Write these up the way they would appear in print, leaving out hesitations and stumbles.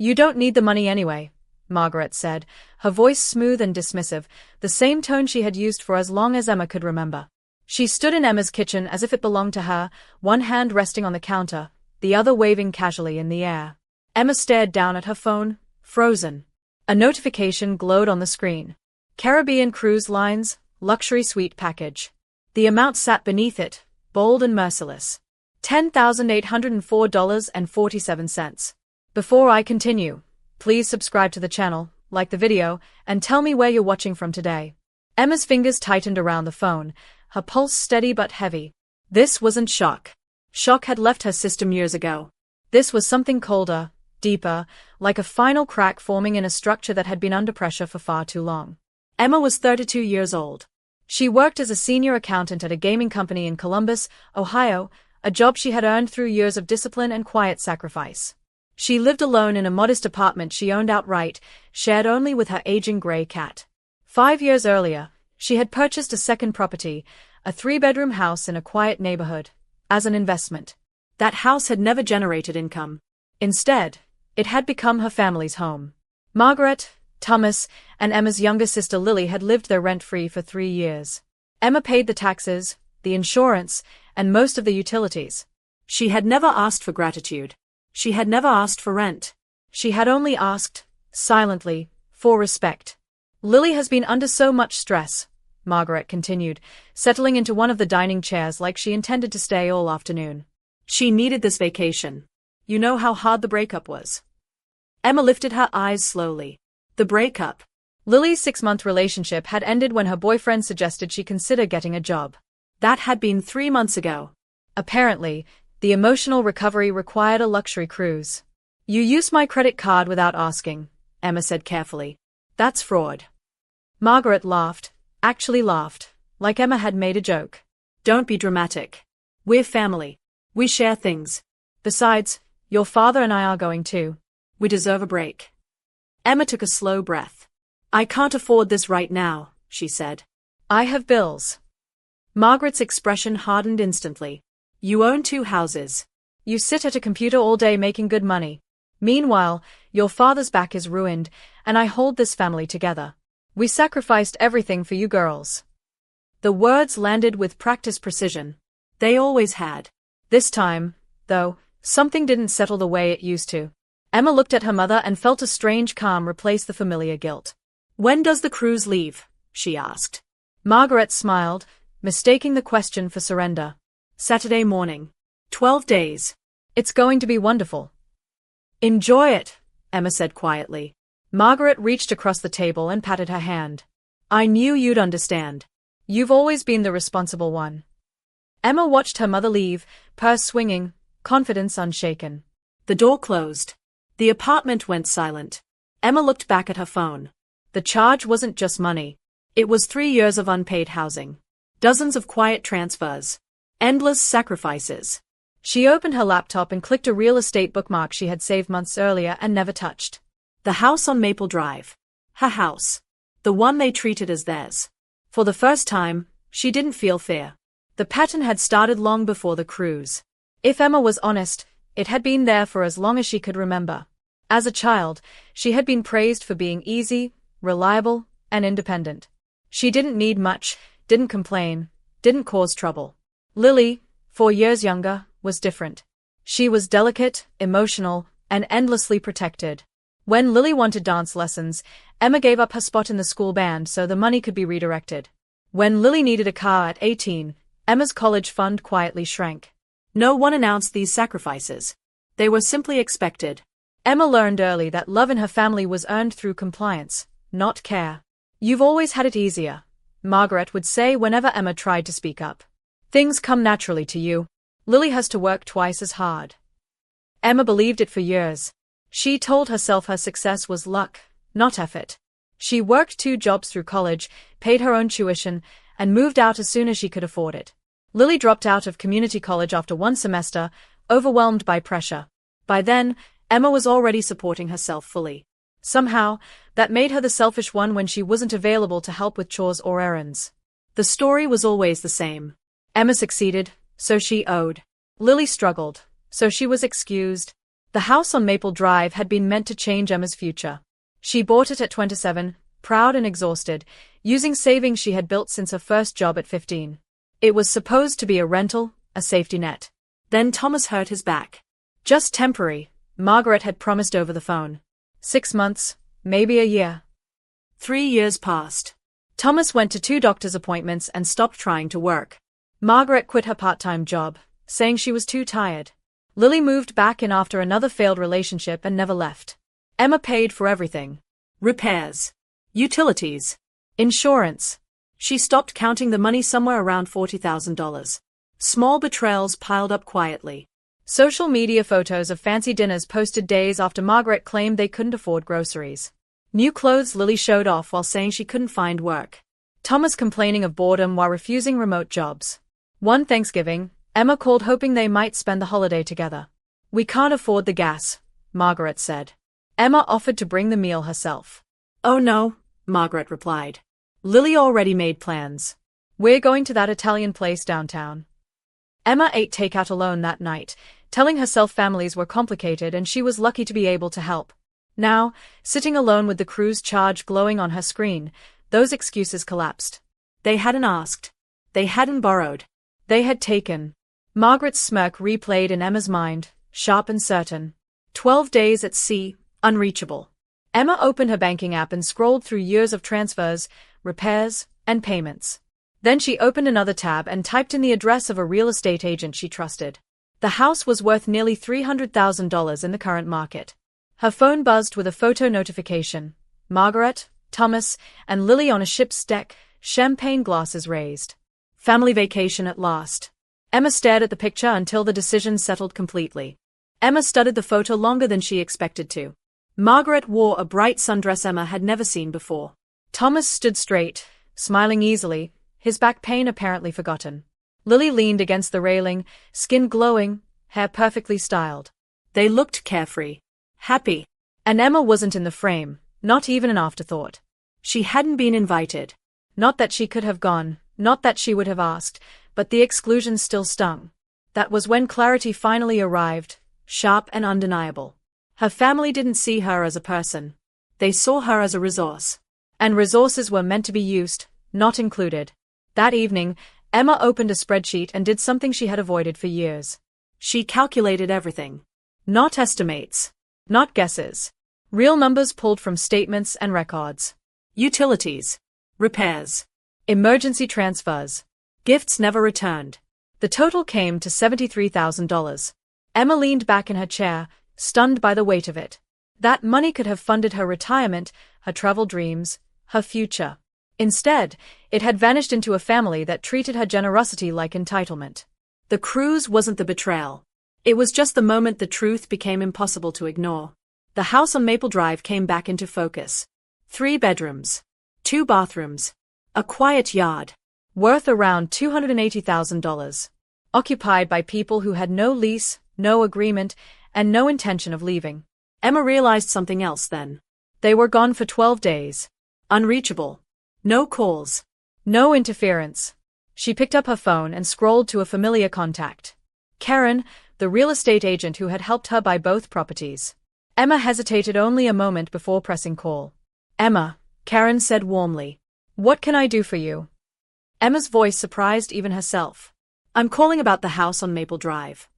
You don't need the money anyway, Margaret said, her voice smooth and dismissive, the same tone she had used for as long as Emma could remember. She stood in Emma's kitchen as if it belonged to her, one hand resting on the counter, the other waving casually in the air. Emma stared down at her phone, frozen. A notification glowed on the screen. Caribbean Cruise Lines, luxury suite package. The amount sat beneath it, bold and merciless. $10,804.47. Before I continue, please subscribe to the channel, like the video, and tell me where you're watching from today. Emma's fingers tightened around the phone, her pulse steady but heavy. This wasn't shock. Shock had left her system years ago. This was something colder, deeper, like a final crack forming in a structure that had been under pressure for far too long. Emma was 32 years old. She worked as a senior accountant at a gaming company in Columbus, Ohio, a job she had earned through years of discipline and quiet sacrifice. She lived alone in a modest apartment she owned outright, shared only with her aging gray cat. 5 years earlier, she had purchased a second property, a 3-bedroom house in a quiet neighborhood, as an investment. That house had never generated income. Instead, it had become her family's home. Margaret, Thomas, and Emma's younger sister Lily had lived there rent-free for 3 years. Emma paid the taxes, the insurance, and most of the utilities. She had never asked for gratitude. She had never asked for rent. She had only asked, silently, for respect. Lily has been under so much stress, Margaret continued, settling into one of the dining chairs like she intended to stay all afternoon. She needed this vacation. You know how hard the breakup was. Emma lifted her eyes slowly. The breakup. Lily's 6-month relationship had ended when her boyfriend suggested she consider getting a job. That had been 3 months ago. Apparently, the emotional recovery required a luxury cruise. You used my credit card without asking, Emma said carefully. That's fraud. Margaret laughed, actually laughed, like Emma had made a joke. Don't be dramatic. We're family. We share things. Besides, your father and I are going too. We deserve a break. Emma took a slow breath. I can't afford this right now, she said. I have bills. Margaret's expression hardened instantly. You own 2 houses. You sit at a computer all day making good money. Meanwhile, your father's back is ruined, and I hold this family together. We sacrificed everything for you girls. The words landed with practiced precision. They always had. This time, though, something didn't settle the way it used to. Emma looked at her mother and felt a strange calm replace the familiar guilt. When does the cruise leave? She asked. Margaret smiled, mistaking the question for surrender. Saturday morning. 12 days. It's going to be wonderful. Enjoy it, Emma said quietly. Margaret reached across the table and patted her hand. I knew you'd understand. You've always been the responsible one. Emma watched her mother leave, purse swinging, confidence unshaken. The door closed. The apartment went silent. Emma looked back at her phone. The charge wasn't just money. It was 3 years of unpaid housing. Dozens of quiet transfers. Endless sacrifices. She opened her laptop and clicked a real estate bookmark she had saved months earlier and never touched. The house on Maple Drive. Her house. The one they treated as theirs. For the first time, she didn't feel fear. The pattern had started long before the cruise. If Emma was honest, it had been there for as long as she could remember. As a child, she had been praised for being easy, reliable, and independent. She didn't need much, didn't complain, didn't cause trouble. Lily, 4 years younger, was different. She was delicate, emotional, and endlessly protected. When Lily wanted dance lessons, Emma gave up her spot in the school band so the money could be redirected. When Lily needed a car at 18, Emma's college fund quietly shrank. No one announced these sacrifices. They were simply expected. Emma learned early that love in her family was earned through compliance, not care. You've always had it easier, Margaret would say whenever Emma tried to speak up. Things come naturally to you. Lily has to work twice as hard. Emma believed it for years. She told herself her success was luck, not effort. She worked 2 jobs through college, paid her own tuition, and moved out as soon as she could afford it. Lily dropped out of community college after 1 semester, overwhelmed by pressure. By then, Emma was already supporting herself fully. Somehow, that made her the selfish one when she wasn't available to help with chores or errands. The story was always the same. Emma succeeded, so she owed. Lily struggled, so she was excused. The house on Maple Drive had been meant to change Emma's future. She bought it at 27, proud and exhausted, using savings she had built since her first job at 15. It was supposed to be a rental, a safety net. Then Thomas hurt his back. Just temporary, Margaret had promised over the phone. 6 months, maybe a year. 3 years passed. Thomas went to 2 doctor's appointments and stopped trying to work. Margaret quit her part-time job, saying she was too tired. Lily moved back in after another failed relationship and never left. Emma paid for everything. Repairs. Utilities. Insurance. She stopped counting the money somewhere around $40,000. Small betrayals piled up quietly. Social media photos of fancy dinners posted days after Margaret claimed they couldn't afford groceries. New clothes Lily showed off while saying she couldn't find work. Thomas complaining of boredom while refusing remote jobs. One Thanksgiving, Emma called hoping they might spend the holiday together. "We can't afford the gas," Margaret said. Emma offered to bring the meal herself. "Oh no," Margaret replied. Lily already made plans. "We're going to that Italian place downtown." Emma ate takeout alone that night, telling herself families were complicated and she was lucky to be able to help. Now, sitting alone with the cruise charge glowing on her screen, those excuses collapsed. They hadn't asked. They hadn't borrowed. They had taken. Margaret's smirk replayed in Emma's mind, sharp and certain. 12 days at sea, unreachable. Emma opened her banking app and scrolled through years of transfers, repairs, and payments. Then she opened another tab and typed in the address of a real estate agent she trusted. The house was worth nearly $300,000 in the current market. Her phone buzzed with a photo notification. Margaret, Thomas, and Lily on a ship's deck, champagne glasses raised. Family vacation at last. Emma stared at the picture until the decision settled completely. Emma studied the photo longer than she expected to. Margaret wore a bright sundress Emma had never seen before. Thomas stood straight, smiling easily, his back pain apparently forgotten. Lily leaned against the railing, skin glowing, hair perfectly styled. They looked carefree. Happy. And Emma wasn't in the frame, not even an afterthought. She hadn't been invited. Not that she could have gone, not that she would have asked, but the exclusion still stung. That was when clarity finally arrived, sharp and undeniable. Her family didn't see her as a person. They saw her as a resource. And resources were meant to be used, not included. That evening, Emma opened a spreadsheet and did something she had avoided for years. She calculated everything. Not estimates. Not guesses. Real numbers pulled from statements and records. Utilities. Repairs. Emergency transfers. Gifts never returned. The total came to $73,000. Emma leaned back in her chair, stunned by the weight of it. That money could have funded her retirement, her travel dreams, her future. Instead, it had vanished into a family that treated her generosity like entitlement. The cruise wasn't the betrayal. It was just the moment the truth became impossible to ignore. The house on Maple Drive came back into focus. 3 bedrooms. 2 bathrooms. A quiet yard. Worth around $280,000. Occupied by people who had no lease, no agreement, and no intention of leaving. Emma realized something else then. They were gone for 12 days. Unreachable. No calls. No interference. She picked up her phone and scrolled to a familiar contact. Karen, the real estate agent who had helped her buy both properties. Emma hesitated only a moment before pressing call. "Emma," Karen said warmly. "What can I do for you?" Emma's voice surprised even herself. "I'm calling about the house on Maple Drive."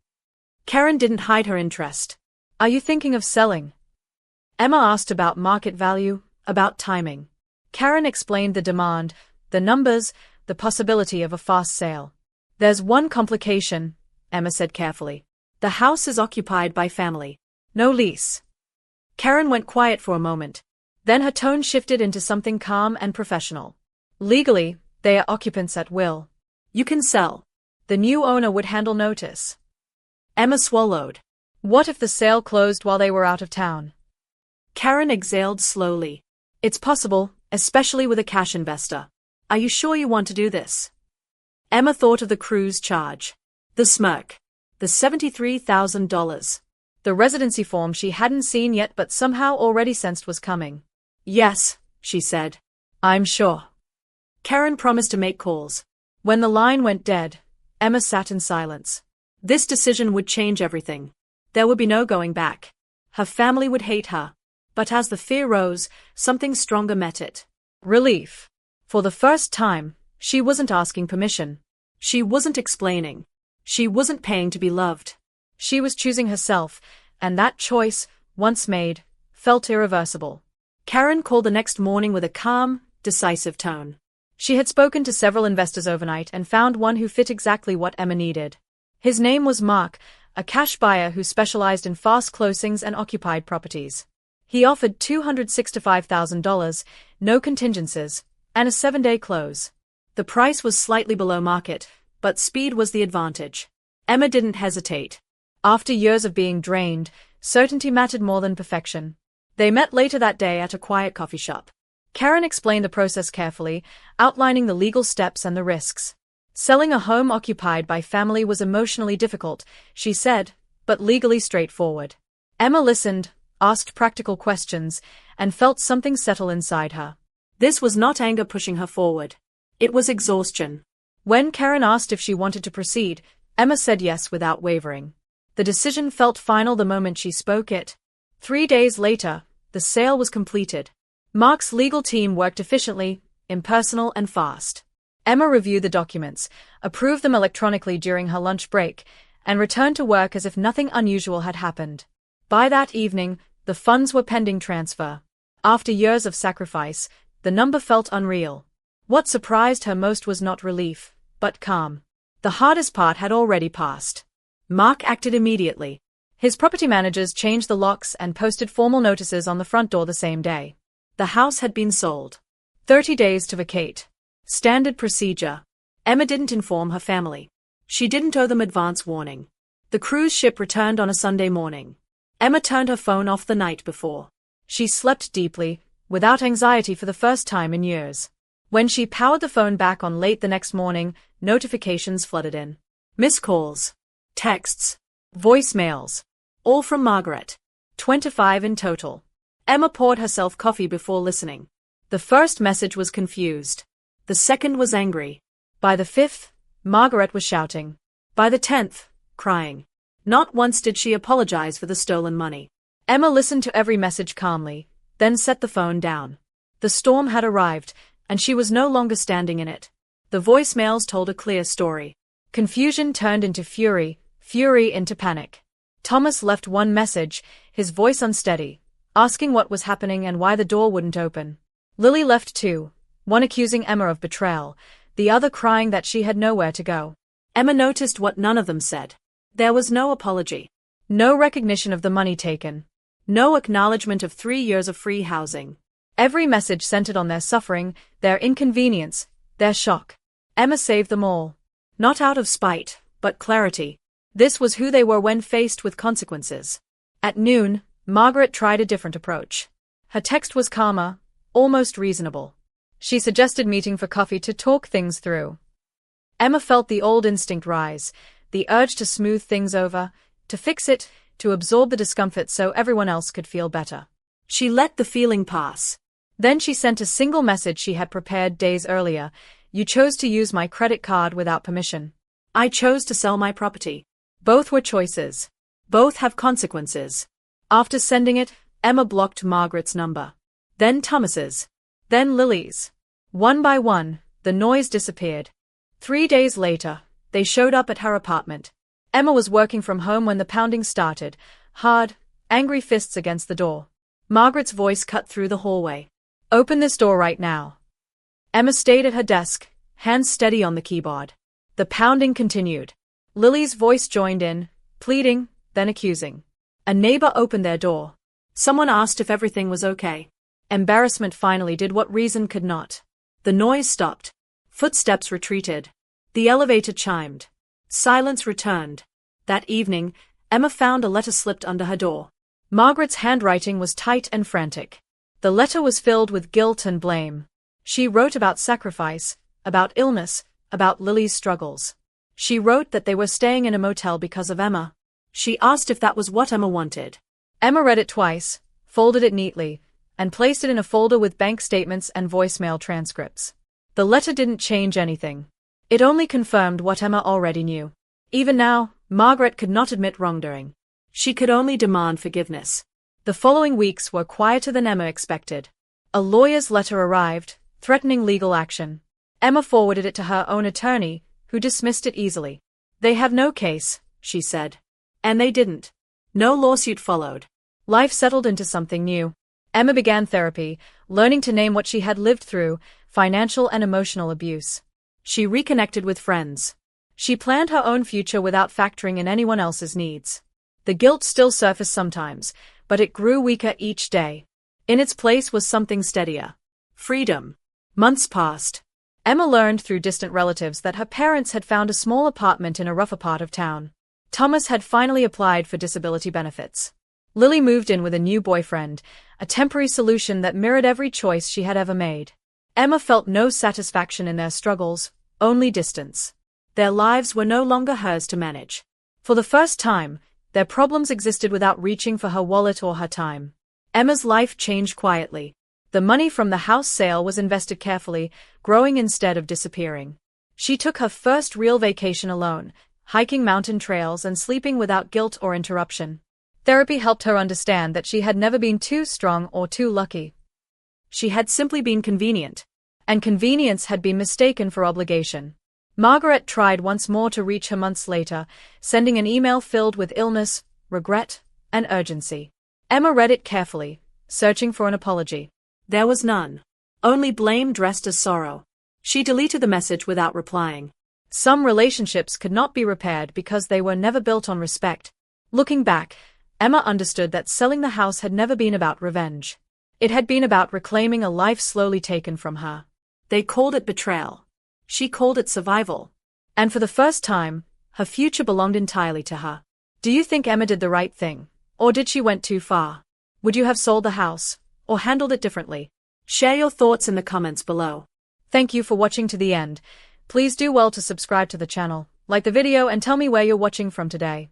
Karen didn't hide her interest. "Are you thinking of selling?" Emma asked about market value, about timing. Karen explained the demand, the numbers, the possibility of a fast sale. "There's one complication," Emma said carefully. "The house is occupied by family. No lease." Karen went quiet for a moment. Then her tone shifted into something calm and professional. "Legally, they are occupants at will. You can sell. The new owner would handle notice." Emma swallowed. What if the sale closed while they were out of town? Karen exhaled slowly. "It's possible, especially with a cash investor. Are you sure you want to do this?" Emma thought of the cruise charge. The smirk. The $73,000. The residency form she hadn't seen yet but somehow already sensed was coming. "Yes," she said. "I'm sure." Karen promised to make calls. When the line went dead, Emma sat in silence. This decision would change everything. There would be no going back. Her family would hate her. But as the fear rose, something stronger met it. Relief. For the first time, she wasn't asking permission. She wasn't explaining. She wasn't paying to be loved. She was choosing herself, and that choice, once made, felt irreversible. Karen called the next morning with a calm, decisive tone. She had spoken to several investors overnight and found one who fit exactly what Emma needed. His name was Mark, a cash buyer who specialized in fast closings and occupied properties. He offered $265,000, no contingencies, and a 7-day close. The price was slightly below market, but speed was the advantage. Emma didn't hesitate. After years of being drained, certainty mattered more than perfection. They met later that day at a quiet coffee shop. Karen explained the process carefully, outlining the legal steps and the risks. Selling a home occupied by family was emotionally difficult, she said, but legally straightforward. Emma listened, asked practical questions, and felt something settle inside her. This was not anger pushing her forward. It was exhaustion. When Karen asked if she wanted to proceed, Emma said yes without wavering. The decision felt final the moment she spoke it. 3 days later, the sale was completed. Mark's legal team worked efficiently, impersonal and fast. Emma reviewed the documents, approved them electronically during her lunch break, and returned to work as if nothing unusual had happened. By that evening, the funds were pending transfer. After years of sacrifice, the number felt unreal. What surprised her most was not relief, but calm. The hardest part had already passed. Mark acted immediately. His property managers changed the locks and posted formal notices on the front door the same day. The house had been sold. 30 days to vacate. Standard procedure. Emma didn't inform her family. She didn't owe them advance warning. The cruise ship returned on a Sunday morning. Emma turned her phone off the night before. She slept deeply, without anxiety for the first time in years. When she powered the phone back on late the next morning, notifications flooded in. Missed calls. Texts. Voicemails. All from Margaret. 25 in total. Emma poured herself coffee before listening. The first message was confused. The second was angry. By the 5th, Margaret was shouting. By the 10th, crying. Not once did she apologize for the stolen money. Emma listened to every message calmly, then set the phone down. The storm had arrived, and she was no longer standing in it. The voicemails told a clear story. Confusion turned into fury, fury into panic. Thomas left one message, his voice unsteady, asking what was happening and why the door wouldn't open. Lily left two, one accusing Emma of betrayal, the other crying that she had nowhere to go. Emma noticed what none of them said. There was no apology. No recognition of the money taken. No acknowledgement of 3 years of free housing. Every message centered on their suffering, their inconvenience, their shock. Emma saved them all. Not out of spite, but clarity. This was who they were when faced with consequences. At noon, Margaret tried a different approach. Her text was calmer, almost reasonable. She suggested meeting for coffee to talk things through. Emma felt the old instinct rise, the urge to smooth things over, to fix it, to absorb the discomfort so everyone else could feel better. She let the feeling pass. Then she sent a single message she had prepared days earlier. You chose to use my credit card without permission. I chose to sell my property. Both were choices. Both have consequences. After sending it, Emma blocked Margaret's number. Then Thomas's. Then Lily's. One by one, the noise disappeared. 3 days later, they showed up at her apartment. Emma was working from home when the pounding started, hard, angry fists against the door. Margaret's voice cut through the hallway. Open this door right now. Emma stayed at her desk, hands steady on the keyboard. The pounding continued. Lily's voice joined in, pleading, then accusing. A neighbor opened their door. Someone asked if everything was okay. Embarrassment finally did what reason could not. The noise stopped. Footsteps retreated. The elevator chimed. Silence returned. That evening, Emma found a letter slipped under her door. Margaret's handwriting was tight and frantic. The letter was filled with guilt and blame. She wrote about sacrifice, about illness, about Lily's struggles. She wrote that they were staying in a motel because of Emma. She asked if that was what Emma wanted. Emma read it twice, folded it neatly, and placed it in a folder with bank statements and voicemail transcripts. The letter didn't change anything. It only confirmed what Emma already knew. Even now, Margaret could not admit wrongdoing. She could only demand forgiveness. The following weeks were quieter than Emma expected. A lawyer's letter arrived, threatening legal action. Emma forwarded it to her own attorney, who dismissed it easily. "They have no case," she said. And they didn't. No lawsuit followed. Life settled into something new. Emma began therapy, learning to name what she had lived through: financial and emotional abuse. She reconnected with friends. She planned her own future without factoring in anyone else's needs. The guilt still surfaced sometimes, but it grew weaker each day. In its place was something steadier: freedom. Months passed. Emma learned through distant relatives that her parents had found a small apartment in a rougher part of town. Thomas had finally applied for disability benefits. Lily moved in with a new boyfriend, a temporary solution that mirrored every choice she had ever made. Emma felt no satisfaction in their struggles, only distance. Their lives were no longer hers to manage. For the first time, their problems existed without reaching for her wallet or her time. Emma's life changed quietly. The money from the house sale was invested carefully, growing instead of disappearing. She took her first real vacation alone, hiking mountain trails and sleeping without guilt or interruption. Therapy helped her understand that she had never been too strong or too lucky. She had simply been convenient. And convenience had been mistaken for obligation. Margaret tried once more to reach her months later, sending an email filled with illness, regret, and urgency. Emma read it carefully, searching for an apology. There was none. Only blame dressed as sorrow. She deleted the message without replying. Some relationships could not be repaired because they were never built on respect. Looking back, Emma understood that selling the house had never been about revenge. It had been about reclaiming a life slowly taken from her. They called it betrayal. She called it survival. And for the first time, her future belonged entirely to her. Do you think Emma did the right thing? Or did she went too far? Would you have sold the house, or handled it differently? Share your thoughts in the comments below. Thank you for watching to the end. Please do well to subscribe to the channel, like the video and tell me where you're watching from today.